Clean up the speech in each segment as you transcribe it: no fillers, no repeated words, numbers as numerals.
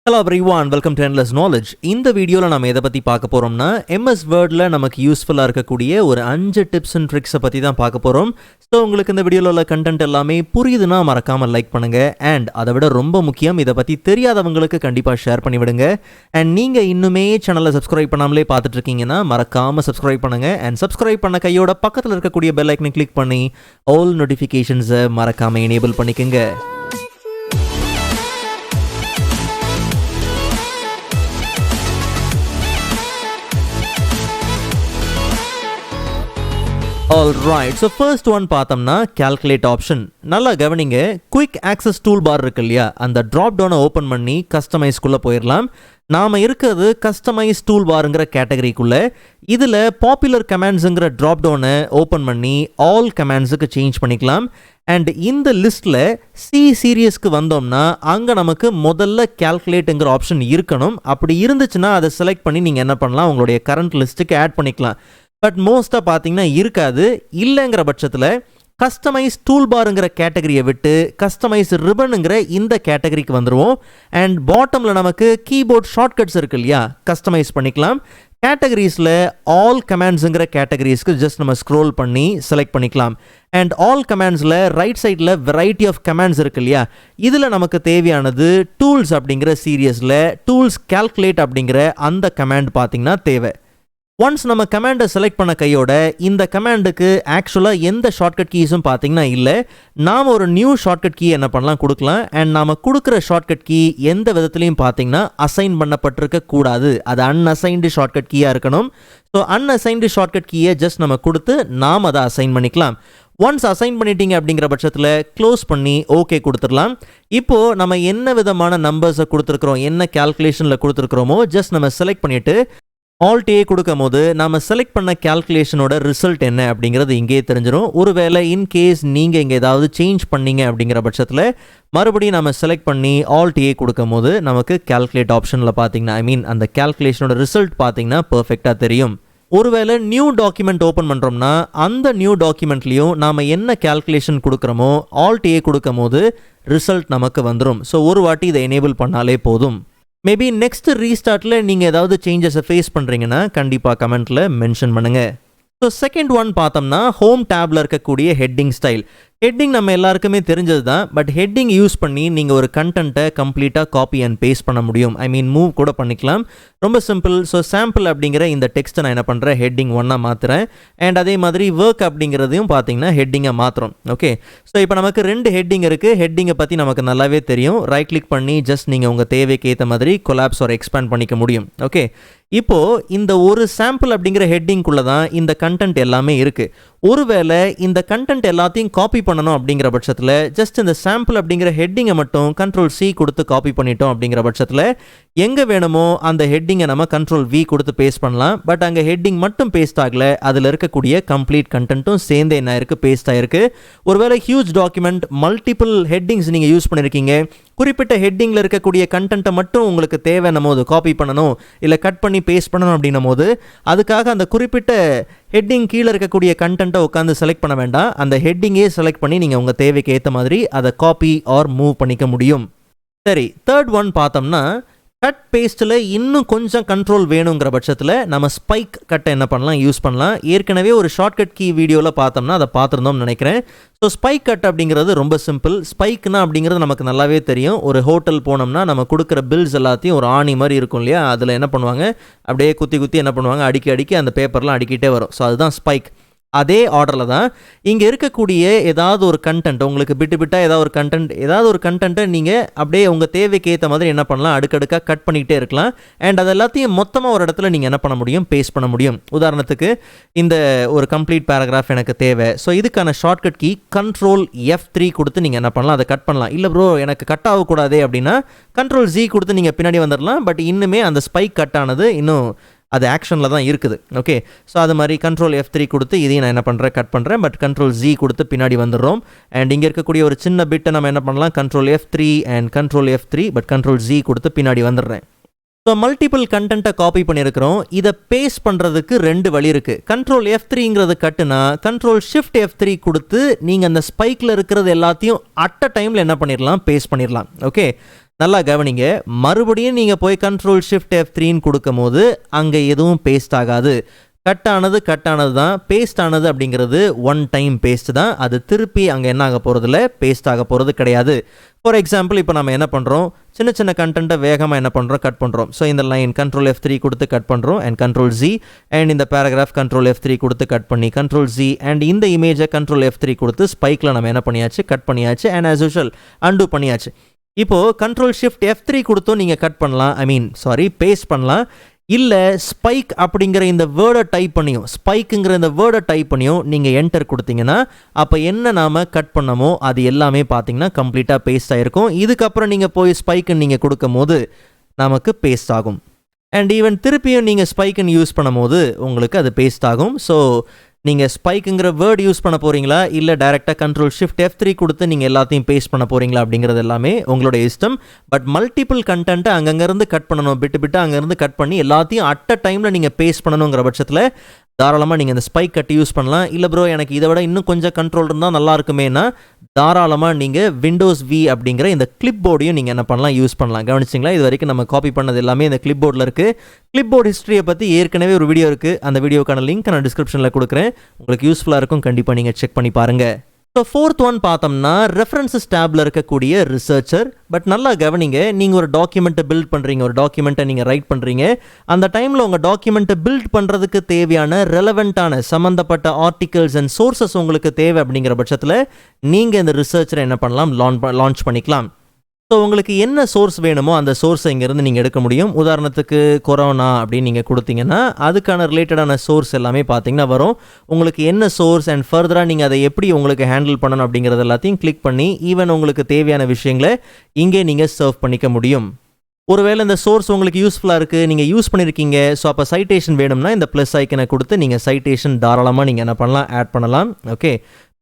Hello everyone, welcome to Endless Knowledge. இந்த வீடியோவில் நம்ம எதை பற்றி பார்க்க போகிறோம்னா MS வேர்டில் நமக்கு யூஸ்ஃபுல்லாக இருக்கக்கூடிய ஒரு 5 டிப்ஸ் அண்ட் ட்ரிக்ஸை பற்றி தான் பார்க்க போகிறோம். ஸோ உங்களுக்கு இந்த வீடியோவில் உள்ள கண்டென்ட் எல்லாமே புரியுதுன்னா மறக்காமல் லைக் பண்ணுங்கள். அண்ட் அதை விட ரொம்ப முக்கியம், இதை பற்றி தெரியாதவங்களுக்கு கண்டிப்பாக ஷேர் பண்ணிவிடுங்க. அண்ட் நீங்கள் இன்னுமே சேனலை சப்ஸ்கிரைப் பண்ணாமலே பார்த்துட்டு இருக்கீங்கன்னா மறக்காமல் சப்ஸ்கிரைப் பண்ணுங்கள். அண்ட் சப்ஸ்கிரைப் பண்ண கையோட பக்கத்தில் இருக்கக்கூடிய பெல் ஐக்கனை கிளிக் பண்ணி ஆல் நோட்டிஃபிகேஷன்ஸை மறக்காமல் எனேபிள் பண்ணிக்கோங்க. Alright, so first one பார்த்தோம்னா calculate option. நல்லா கவனிங்க, குயிக் ஆக்சஸ் டூல் பார் இருக்கு இல்லையா, அந்த ட்ராப் டவுனை ஓப்பன் பண்ணி கஸ்டமைஸ்குள்ளே போயிடலாம். நாம் இருக்கிறது கஸ்டமைஸ் டூல் பாருங்கிற கேட்டகரிக்குள்ளே. இதில் பாப்புலர் கமாண்ட்ஸுங்கிற ட்ராப் டவுனை ஓப்பன் பண்ணி ஆல் கமாண்ட்ஸுக்கு சேஞ்ச் பண்ணிக்கலாம். அண்ட் இந்த லிஸ்ட்டில் சி சீரியஸ்க்கு வந்தோம்னா அங்கே நமக்கு முதல்ல கால்குலேட்டுங்கிற ஆப்ஷன் இருக்கணும். அப்படி இருந்துச்சுன்னா அதை செலக்ட் பண்ணி நீங்கள் என்ன பண்ணலாம், உங்களுடைய கரண்ட் லிஸ்ட்டுக்கு ஆட் பண்ணிக்கலாம். பட் மோஸ்ட்டாக பார்த்தீங்கன்னா இருக்காது. இல்லைங்கிற பட்சத்தில் கஸ்டமைஸ் டூல் பாருங்கிற கேட்டகரியை விட்டு கஸ்டமைஸ் ரிபனுங்கிற இந்த கேட்டகரிக்கு வந்துடுவோம். அண்ட் பாட்டமில் நமக்கு கீபோர்ட் ஷார்ட்கட்ஸ் இருக்கு இல்லையா, கஸ்டமைஸ் பண்ணிக்கலாம். கேட்டகரிஸில் ஆல் கமாண்ட்ஸுங்கிற கேட்டகரிஸ்க்கு ஜஸ்ட் நம்ம ஸ்க்ரோல் பண்ணி செலக்ட் பண்ணிக்கலாம். அண்ட் ஆல் கமாண்ட்ஸில் ரைட் சைடில் வெரைட்டி ஆஃப் கமாண்ட்ஸ் இருக்கு இல்லையா, இதில் நமக்கு தேவையானது டூல்ஸ் அப்படிங்கிற சீரியஸில் டூல்ஸ் கால்குலேட் அப்படிங்கிற அந்த கமாண்ட் பார்த்திங்கன்னா தேவை. ஒன்ஸ் நம்ம கமாண்டை செலக்ட் பண்ண கையோட இந்த கமாண்டுக்கு ஆக்சுவலாக எந்த ஷார்ட்கட் கீஸும் பார்த்தீங்கன்னா இல்லை. நாம் ஒரு நியூ ஷார்ட்கட் கீ என்ன பண்ணலாம், கொடுக்கலாம். அண்ட் நாம் கொடுக்குற ஷார்ட்கட் கீ எந்த விதத்துலையும் பார்த்தீங்கன்னா அசைன் பண்ணப்பட்டிருக்க கூடாது. அது அன்அசைன்டு ஷார்ட்கட் கீயாக இருக்கணும். ஸோ அன்அசைன்டு ஷார்ட்கட் கீயை ஜஸ்ட் நம்ம கொடுத்து நாம் அதை அசைன் பண்ணிக்கலாம். ஒன்ஸ் அசைன் பண்ணிட்டீங்க அப்படிங்கிற பட்சத்தில் க்ளோஸ் பண்ணி ஓகே கொடுத்துடலாம். இப்போது நம்ம என்ன விதமான நம்பர்ஸை கொடுத்துருக்குறோம், என்ன கால்குலேஷனில் கொடுத்துருக்குறோமோ ஜஸ்ட் நம்ம செலக்ட் பண்ணிவிட்டு ஆல்ட் ஏ கொடுக்கும் போது நம்ம செலக்ட் பண்ண கால்குலேஷனோட ரிசல்ட் என்ன அப்படிங்கிறது இங்கே தெரிஞ்சிடும். ஒருவேளை இன்கேஸ் நீங்கள் இங்கே ஏதாவது சேஞ்ச் பண்ணீங்க அப்படிங்கிற பட்சத்தில் மறுபடியும் நம்ம செலக்ட் பண்ணி ஆல்ட் ஏ கொடுக்கும் போது நமக்கு கால்குலேட் ஆப்ஷனில் பார்த்தீங்கன்னா அந்த கால்குலேஷனோட ரிசல்ட் பார்த்தீங்கன்னா பர்ஃபெக்டாக தெரியும். ஒருவேளை நியூ டாக்குமெண்ட் ஓப்பன் பண்ணுறோம்னா அந்த நியூ டாக்குமெண்ட்லேயும் நாம் என்ன கால்குலேஷன் கொடுக்குறோமோ ஆல்ட் ஏ கொடுக்கும் போது ரிசல்ட் நமக்கு வந்துடும். ஸோ ஒரு வாட்டி இதை எனேபிள் பண்ணாலே போதும். மேபி நெக்ஸ்ட் ரீஸ்டார்ட்டில் நீங்கள் ஏதாவது சேஞ்சஸை ஃபேஸ் பண்ணுறீங்கன்னா கண்டிப்பாக கமெண்ட்டில் மென்ஷன் பண்ணுங்கள். ஸோ செகண்ட் ஒன் பார்த்தோம்னா ஹோம் டேப்பில் இருக்கக்கூடிய ஹெட்டிங் ஸ்டைல். ஹெட்டிங் நம்ம எல்லாருக்குமே தெரிஞ்சது தான். பட் ஹெட்டிங் யூஸ் பண்ணி நீங்கள் ஒரு கண்டென்ட்டை கம்ப்ளீட்டாக காப்பி அண்ட் பேஸ்ட் பண்ண முடியும். மூவ் கூட பண்ணிக்கலாம். ரொம்ப சிம்பிள். ஸோ சாம்பிள் அப்படிங்கிற இந்த டெக்ஸ்ட்டை நான் என்ன பண்ணுறேன், ஹெட்டிங் 1 மாற்றுறேன். அண்ட் அதே மாதிரி ஒர்க் அப்படிங்கிறதையும் பார்த்தீங்கன்னா ஹெட்டிங்கை மாற்றுறோம். ஓகே, ஸோ இப்போ நமக்கு 2 ஹெட்டிங் இருக்குது. ஹெட்டிங்கை பற்றி நமக்கு நல்லாவே தெரியும். ரைட் கிளிக் பண்ணி ஜஸ்ட் நீங்கள் உங்கள் தேவைக்கு ஏற்ற மாதிரி கொலாப்ஸ் ஒரு எக்ஸ்பேண்ட் பண்ணிக்க முடியும். ஓகே, இப்போது இந்த ஒரு சாம்பிள் அப்படிங்கிற ஹெட்டிங்குள்ளே தான் இந்த கண்டென்ட் எல்லாமே இருக்குது. ஒருவேளை இந்த கண்டென்ட் எல்லாத்தையும் காப்பி பண்ணணும் அப்படிங்கிற பட்சத்தில் ஜஸ்ட் இந்த சாம்பிள் அப்படிங்கிற ஹெட்டிங்கை மட்டும் Ctrl+C கொடுத்து காப்பி பண்ணிட்டோம் அப்படிங்கிற பட்சத்தில் எங்கே வேணுமோ அந்த ஹெட்டிங்கை நம்ம Ctrl+V கொடுத்து பேஸ்ட் பண்ணலாம். பட் அங்கே ஹெட்டிங் மட்டும் பேஸ்ட் ஆகலை, அதில் இருக்கக்கூடிய கம்ப்ளீட் கண்டென்ட்டும் சேர்ந்து என்ன ஆயிருக்கு, பேஸ்ட் ஆயிருக்கு. ஒருவேளை ஹியூஜ் டாக்குமெண்ட் மல்டிபிள் ஹெட்டிங்ஸ் நீங்கள் யூஸ் பண்ணியிருக்கீங்க, குறிப்பிட்ட ஹெட்டிங்கில் இருக்கக்கூடிய கண்டென்ட்டை மட்டும் உங்களுக்கு தேவைன்னும் போது காப்பி பண்ணணும் இல்லை கட் பண்ணி பேஸ்ட் பண்ணணும் அப்படின்னும் போது அதுக்காக அந்த குறிப்பிட்ட ஹெட்டிங் கீழே இருக்கக்கூடிய கண்டென்ட்டை உட்காந்து செலக்ட் பண்ண வேண்டாம். அந்த ஹெட்டிங்கே செலக்ட் பண்ணி நீங்கள் உங்கள் தேவைக்கு ஏற்ற மாதிரி அதை காப்பி ஆர் மூவ் பண்ணிக்க முடியும். சரி, தேர்ட் ஒன் பார்த்தோம்னா கட் பேஸ்ட்டில் இன்னும் கொஞ்சம் கண்ட்ரோல் வேணுங்கிற பட்சத்தில் நம்ம ஸ்பைக் கட்டை என்ன பண்ணலாம், யூஸ் பண்ணலாம். ஏற்கனவே ஒரு ஷார்ட்கட் கீ வீடியோவில் பார்த்தோம்னா அதை பார்த்துருந்தோம்னு நினைக்கிறேன். ஸோ ஸ்பைக் கட் அப்படிங்கிறது ரொம்ப சிம்பிள். ஸ்பைக்னா அப்படிங்கிறது நமக்கு நல்லாவே தெரியும். ஒரு ஹோட்டல் போனோம்னா நம்ம கொடுக்குற பில்ஸ் எல்லாத்தையும் ஒரு ஆணி மாதிரி இருக்கும் இல்லையா, அதில் என்ன பண்ணுவாங்க, அப்படியே குத்தி குத்தி என்ன பண்ணுவாங்க, அடுக்கி அந்த பேப்பர்லாம் அடிக்கிட்டே வரும். ஸோ அதுதான் ஸ்பைக். அதே ஆர்டரில் தான் இங்கே இருக்கக்கூடிய ஏதாவது ஒரு கண்டென்ட் உங்களுக்கு பிட்டாக ஏதாவது ஒரு கண்டென்ட்டை நீங்கள் அப்படியே உங்கள் தேவைக்கு ஏற்ற மாதிரி என்ன பண்ணலாம், அடுக்கடுக்காக கட் பண்ணிக்கிட்டே இருக்கலாம். அண்ட் அது எல்லாத்தையும் மொத்தமாக ஒரு இடத்துல நீங்கள் என்ன பண்ண முடியும், பேஸ்ட் பண்ண முடியும். உதாரணத்துக்கு இந்த ஒரு கம்ப்ளீட் பேராகிராஃப் எனக்கு தேவை. ஸோ இதுக்கான ஷார்ட்கட் கீ Ctrl+F3 கொடுத்து நீங்கள் என்ன பண்ணலாம், அதை கட் பண்ணலாம். இல்லை ப்ரோ எனக்கு கட் ஆகக்கூடாதே அப்படின்னா Ctrl+Z கொடுத்து நீங்கள் பின்னாடி வந்துடலாம். பட் இன்னுமே அந்த ஸ்பைக் கட் ஆனது இன்னும் அது ஆக்ஷனில் தான் இருக்குது. ஓகே, ஸோ அது மாதிரி Ctrl+F3 கொடுத்து இதையும் நான் என்ன பண்ணுறேன், கட் பண்ணுறேன். பட் Ctrl+Z கொடுத்து பின்னாடி வந்துடுறோம். அண்ட் இங்கே இருக்கக்கூடிய ஒரு சின்ன பிட்டை நம்ம என்ன பண்ணலாம், Ctrl+F3 and Ctrl+F3 but Ctrl+Z கொடுத்து பின்னாடி வந்துடுறேன். ஸோ மல்டிபிள் கண்டென்ட்டை காப்பி பண்ணியிருக்கிறோம். இதை பேஸ்ட் பண்ணுறதுக்கு 2 வழி இருக்குது. Ctrl+F3ங்கிறது கட்டுனா Ctrl+Shift+F3 கொடுத்து நீங்கள் அந்த ஸ்பைக்கில் இருக்கிறது எல்லாத்தையும் அட் அ டைமில் என்ன பண்ணிடலாம், பேஸ்ட் பண்ணிடலாம். ஓகே, நல்லா கவனிங்க, மறுபடியும் நீங்கள் போய் கண்ட்ரோல் ஷிஃப்ட் F3ன்னு கொடுக்கும் போது அங்கே எதுவும் பேஸ்ட் ஆகாது. கட் ஆனது தான். பேஸ்ட் ஆனது அப்படிங்கிறது ஒன் டைம் பேஸ்ட் தான். அது திருப்பி அங்கே என்ன ஆக போகிறதில்ல, பேஸ்ட் ஆக போகிறது கிடையாது. ஃபார் எக்ஸாம்பிள் இப்போ நம்ம என்ன பண்ணுறோம், சின்ன கண்டென்ட்டை வேகமாக என்ன பண்ணுறோம், கட் பண்ணுறோம். ஸோ இந்த லைன் கண்ட்ரோல் F3 கொடுத்து கட் பண்ணுறோம் அண்ட் கண்ட்ரோல் Z, அண்ட் இந்த பேராகிராஃப் கண்ட்ரோல் F3 கொடுத்து கட் பண்ணி கண்ட்ரோல் Z, அண்ட் இந்த இமேஜை கண்ட்ரோல் F3 கொடுத்து ஸ்பைக்கில் நம்ம என்ன பண்ணியாச்சு, கட் பண்ணியாச்சு அண்ட் ஆஸ் யூஷுவல் அன்டூ பண்ணியாச்சு. இப்போது கண்ட்ரோல் ஷிஃப்ட் F3 கொடுத்தும் நீங்கள் கட் பண்ணலாம், பேஸ்ட் பண்ணலாம். இல்லை ஸ்பைக் அப்படிங்கிற இந்த வேர்டை டைப் பண்ணியும், ஸ்பைக்குங்கிற இந்த வேர்டை டைப் பண்ணியும் நீங்கள் என்டர் கொடுத்தீங்கன்னா அப்போ என்ன நாம் கட் பண்ணமோ அது எல்லாமே பார்த்தீங்கன்னா கம்ப்ளீட்டாக பேஸ்ட் ஆகிருக்கும். இதுக்கப்புறம் நீங்கள் போய் ஸ்பைக்குன்னு நீங்கள் கொடுக்கும் போது நமக்கு பேஸ்ட் ஆகும். அண்ட் ஈவன் திருப்பியும் நீங்கள் ஸ்பைக்குன்னு யூஸ் பண்ணும் போது உங்களுக்கு அது பேஸ்ட் ஆகும். ஸோ நீங்கள் ஸ்பைக்குங்கிற வேர்ட் யூஸ் பண்ண போகிறீங்களா, இல்லை டைரெக்டாக கண்ட்ரோல் ஷிஃப்ட் F3 கொடுத்து நீங்கள் எல்லாத்தையும் பேஸ்ட் பண்ண போகிறீங்களா அப்படிங்கிறது எல்லாமே உங்களோட இஷ்டம். பட் மல்டிபிள் கண்டென்ட்டை அங்கங்கேருந்து கட் பண்ணணும், பிட்டு அங்கேருந்து கட் பண்ணி எல்லாத்தையும் அட் அ டைமில் நீங்கள் பேஸ்ட் பண்ணணுங்கிற பட்சத்தில் தாராளமாக நீங்கள் இந்த ஸ்பைக் கட் யூஸ் பண்ணலாம். இல்லை ப்ரோ எனக்கு இதை விட இன்னும் கொஞ்சம் கண்ட்ரோல் இருந்தால் நல்லா இருக்குமேனா தாராளமாக நீங்கள் விண்டோஸ் V அப்படிங்கிற இந்த கிளிப்போர்டையும் நீங்கள் என்ன பண்ணலாம், யூஸ் பண்ணலாம். கவனிச்சிங்களா, இது வரைக்கும் நம்ம காப்பி பண்ணது எல்லாமே இந்த கிளிப்போர்டில் இருக்குது. கிளிப்போர்ட் ஹிஸ்ட்ரியை பற்றி ஏற்கனவே ஒரு வீடியோ இருக்குது, அந்த வீடியோக்கான லிங்க் நான் டிஸ்கிரிப்ஷனில் கொடுக்குறேன். உங்களுக்கு யூஸ்ஃபுல்லாக இருக்கும், கண்டிப்பாக நீங்கள் செக் பண்ணி பாருங்கள். ஸோ ஃபோர்த் ஒன் பார்த்தோம்னா ரெஃபரன்சஸ் டேபில் இருக்கக்கூடிய ரிசர்ச்சர். பட் நல்லா கவனிங்க, நீங்கள் ஒரு டாக்குமெண்ட்டை பில்ட் பண்ணுறீங்க, ஒரு டாக்குமெண்ட்டை நீங்கள் ரைட் பண்ணுறீங்க. அந்த டைமில் உங்கள் டாக்குமெண்ட்டை பில்ட் பண்ணுறதுக்கு தேவையான ரெலவெண்ட்டான சம்மந்தப்பட்ட ஆர்டிகல்ஸ் அண்ட் சோர்சஸ் உங்களுக்கு தேவை. அப்படிங்கிற பட்சத்தில் நீங்கள் இந்த ரிசர்ச்சரை என்ன பண்ணலாம், லான்ச் பண்ணிக்கலாம். ஸோ உங்களுக்கு என்ன சோர்ஸ் வேணுமோ அந்த சோர்ஸை இங்கேருந்து நீங்கள் எடுக்க முடியும். உதாரணத்துக்கு கொரோனா அப்படின்னு நீங்கள் கொடுத்தீங்கன்னா அதுக்கான ரிலேட்டடான சோர்ஸ் எல்லாமே பார்த்தீங்கன்னா வரும். உங்களுக்கு என்ன சோர்ஸ் அண்ட் ஃபர்தராக நீங்கள் அதை எப்படி உங்களுக்கு ஹேண்டில் பண்ணணும் அப்படிங்கிறது எல்லாத்தையும் கிளிக் பண்ணி ஈவன் உங்களுக்கு தேவையான விஷயங்களை இங்கே நீங்கள் சர்வ் பண்ணிக்க முடியும். ஒருவேளை இந்த சோர்ஸ் உங்களுக்கு யூஸ்ஃபுல்லாக இருக்குது, நீங்கள் யூஸ் பண்ணியிருக்கீங்க, ஸோ அப்போ சைட்டேஷன் வேணும்னா இந்த ப்ளஸ் ஐக்கனை கொடுத்து நீங்கள் சைட்டேஷன் தாராளமாக நீங்கள் என்ன பண்ணலாம், ஆட் பண்ணலாம். ஓகே,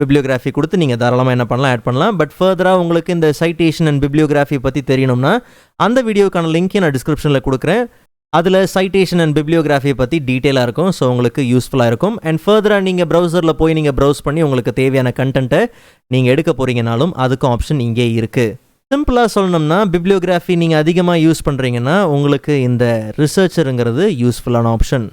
பிப்ளியோகிராஃபி கொடுத்து நீங்கள் தாராளமாக என்ன பண்ணலாம், ஆட் பண்ணலாம். பட் ஃபர்தராக உங்களுக்கு இந்த சைட்டேஷன் அண்ட் பிப்ளியோகிராஃபி பற்றி தெரியணும்னா அந்த வீடியோக்கான லிங்க்கையும் நான் டிஸ்கிரிப்ஷனில் கொடுக்குறேன். அதில் சைட்டேஷன் அண்ட் பிப்ளியோகிராஃபியை பற்றி டீட்டெயிலாக இருக்கும். ஸோ உங்களுக்கு யூஸ்ஃபுல்லாக இருக்கும். அண்ட் ஃபர்தராக நீங்கள் ப்ரௌசரில் போய் நீங்கள் ப்ரௌஸ் பண்ணி உங்களுக்கு தேவையான கண்டென்ட்டை நீங்கள் எடுக்க போகிறீங்கனாலும் அதுக்கும் ஆப்ஷன் இங்கே இருக்குது. சிம்பிளாக சொல்லணும்னா பிப்ளியோகிராஃபி நீங்கள் அதிகமாக யூஸ் பண்ணுறீங்கன்னா உங்களுக்கு இந்த ரிசர்ச்சருங்கிறது யூஸ்ஃபுல்லான ஆப்ஷன்.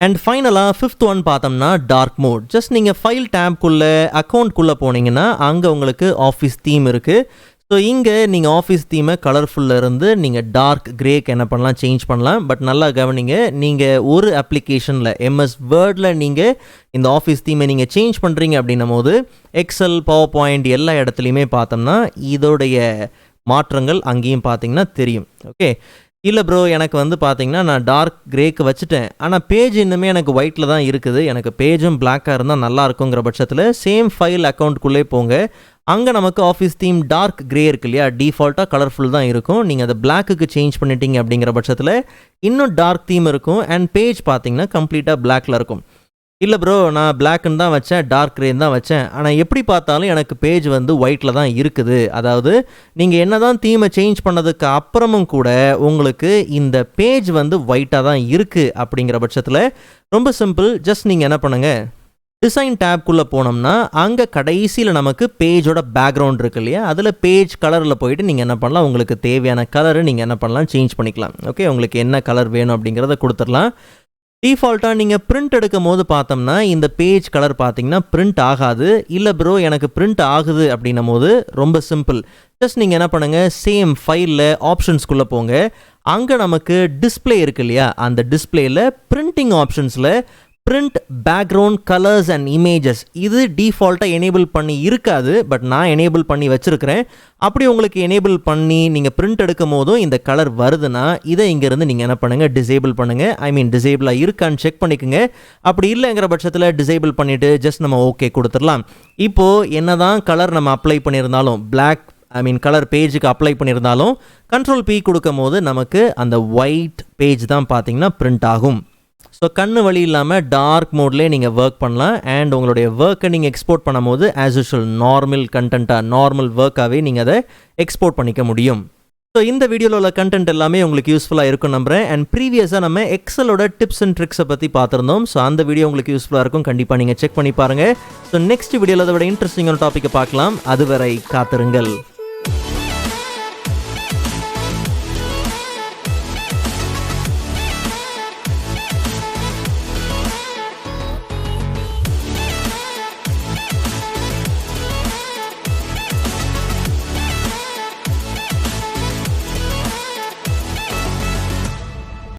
அண்ட் ஃபைனலாக ஃபிஃப்த் ஒன் பார்த்தோம்னா டார்க் மோட். ஜஸ்ட் நீங்கள் ஃபைல் டேப்குள்ளே அக்கௌண்ட்குள்ளே போனீங்கன்னா அங்கே உங்களுக்கு ஆஃபீஸ் தீம் இருக்குது. ஸோ இங்கே நீங்கள் ஆஃபீஸ் தீமை கலர்ஃபுல்லில் இருந்து நீங்கள் டார்க் கிரேக்கு என்ன பண்ணலாம், சேஞ்ச் பண்ணலாம். பட் நல்லா கவனிங்க, நீங்கள் ஒரு அப்ளிகேஷனில் MS வேர்டில் நீங்கள் இந்த ஆஃபீஸ் தீமை நீங்கள் சேஞ்ச் பண்ணுறீங்க அப்படின்னும் போது எக்ஸல், பவர் பாயிண்ட் எல்லா இடத்துலையுமே பார்த்தோம்னா இதோடைய மாற்றங்கள் அங்கேயும் பார்த்தீங்கன்னா தெரியும். ஓகே, இல்லை ப்ரோ எனக்கு வந்து பார்த்தீங்கன்னா நான் டார்க் கிரேக்கு வச்சுட்டேன், ஆனால் பேஜ் இன்னுமே எனக்கு ஒயிட்டில் தான் இருக்குது, எனக்கு பேஜும் பிளாக்காக இருந்தால் நல்லா இருக்குங்கிற பட்சத்தில் சேம் ஃபைல் அக்கௌண்ட்குள்ளே போங்க. அங்கே நமக்கு ஆஃபீஸ் தீம் டார்க் கிரே இருக்கு இல்லையா, டிஃபால்ட்டாக கலர்ஃபுல் தான் இருக்கும். நீங்கள் அதை பிளாக்குக்கு சேஞ்ச் பண்ணிட்டீங்க அப்படிங்கிற பட்சத்தில் இன்னும் டார்க் தீம் இருக்கும் அண்ட் பேஜ் பார்த்தீங்கன்னா கம்ப்ளீட்டாக பிளாக்கில் இருக்கும். இல்லை ப்ரோ நான் பிளாக்குன்னு தான் வச்சேன், டார்க் கிரேன்னு தான் வச்சேன், ஆனால் எப்படி பார்த்தாலும் எனக்கு பேஜ் வந்து ஒயிட்டில் தான் இருக்குது. அதாவது நீங்கள் என்ன தான் தீமை சேஞ்ச் பண்ணதுக்கு அப்புறமும் கூட உங்களுக்கு இந்த பேஜ் வந்து ஒயிட்டாக தான் இருக்குது. அப்படிங்கிற பட்சத்தில் ரொம்ப சிம்பிள், ஜஸ்ட் நீங்கள் என்ன பண்ணுங்கள், டிசைன் டேப்குள்ளே போனோம்னா அங்கே கடைசியில் நமக்கு பேஜோட பேக்ரவுண்ட் இருக்கு இல்லையா, அதில் பேஜ் கலரில் போயிட்டு நீங்கள் என்ன பண்ணலாம், உங்களுக்கு தேவையான கலரை நீங்கள் என்ன பண்ணலாம், சேஞ்ச் பண்ணிக்கலாம். ஓகே, உங்களுக்கு என்ன கலர் வேணும் அப்படிங்கிறத கொடுத்துடலாம். டிஃபால்ட்டாக நீங்கள் பிரிண்ட் எடுக்கும் போது பார்த்தோம்னா இந்த பேஜ் கலர் பார்த்தீங்கன்னா பிரிண்ட் ஆகாது. இல்லை ப்ரோ எனக்கு பிரிண்ட் ஆகுது அப்படின்னும் போது ரொம்ப சிம்பிள், ஜஸ்ட் நீங்கள் என்ன பண்ணுங்கள், சேம் ஃபைலில் ஆப்ஷன்ஸ்குள்ளே போங்க. அங்கே நமக்கு டிஸ்பிளே இருக்கு இல்லையா, அந்த டிஸ்பிளேயில் பிரிண்டிங் ஆப்ஷன்ஸில் print background colours and images இது டிஃபால்ட்டாக எனேபிள் பண்ணி இருக்காது, பட் நான் எனேபிள் பண்ணி வச்சுருக்கிறேன். அப்படி உங்களுக்கு எனேபிள் பண்ணி நீங்கள் பிரிண்ட் எடுக்கும் போதும் இந்த கலர் வருதுன்னா இதை இங்கேருந்து நீங்கள் என்ன பண்ணுங்கள், டிசேபிள் பண்ணுங்கள். டிசேபிளாக இருக்கான்னு செக் பண்ணிக்கோங்க. அப்படி இல்லைங்கிற பட்சத்தில் டிசேபிள் பண்ணிவிட்டு ஜஸ்ட் நம்ம ஓகே கொடுத்துடலாம். இப்போது என்ன தான் கலர் நம்ம அப்ளை பண்ணியிருந்தாலும், பிளாக் கலர் பேஜுக்கு அப்ளை பண்ணியிருந்தாலும் கண்ட்ரோல் P கொடுக்கும் போது நமக்கு அந்த ஒயிட் பேஜ் தான் பார்த்தீங்கன்னா பிரிண்ட் ஆகும். ஸோ கண்ணு வழி இல்லாமல் டார்க் மோட்லேயே நீங்கள் ஒர்க் பண்ணலாம். அண்ட் உங்களுடைய ஒர்க்கை நீங்கள் எக்ஸ்போர்ட் பண்ணும் போது ஆஸ் யூஷுவல் நார்மல் கண்டென்ட்டாக, நார்மல் ஒர்க்காகவே நீங்கள் அதை எக்ஸ்போர்ட் பண்ணிக்க முடியும். ஸோ இந்த வீடியோவில் உள்ள கண்டென்ட் எல்லாமே உங்களுக்கு யூஸ்ஃபுல்லாக இருக்கும் நம்புகிறேன். அண்ட் ப்ரீவியஸாக நம்ம எக்ஸலோட டிப்ஸ் அண்ட் ட்ரிக்ஸை பற்றி பார்த்துருந்தோம். ஸோ அந்த வீடியோ உங்களுக்கு யூஸ்ஃபுல்லாக இருக்கும், கண்டிப்பாக நீங்கள் செக் பண்ணி பாருங்கள். ஸோ நெக்ஸ்ட் வீடியோவில் அதை விட இன்ட்ரெஸ்டிங்கான டாப்பிக்கை பார்க்கலாம். அதுவரை காத்திருங்கள்.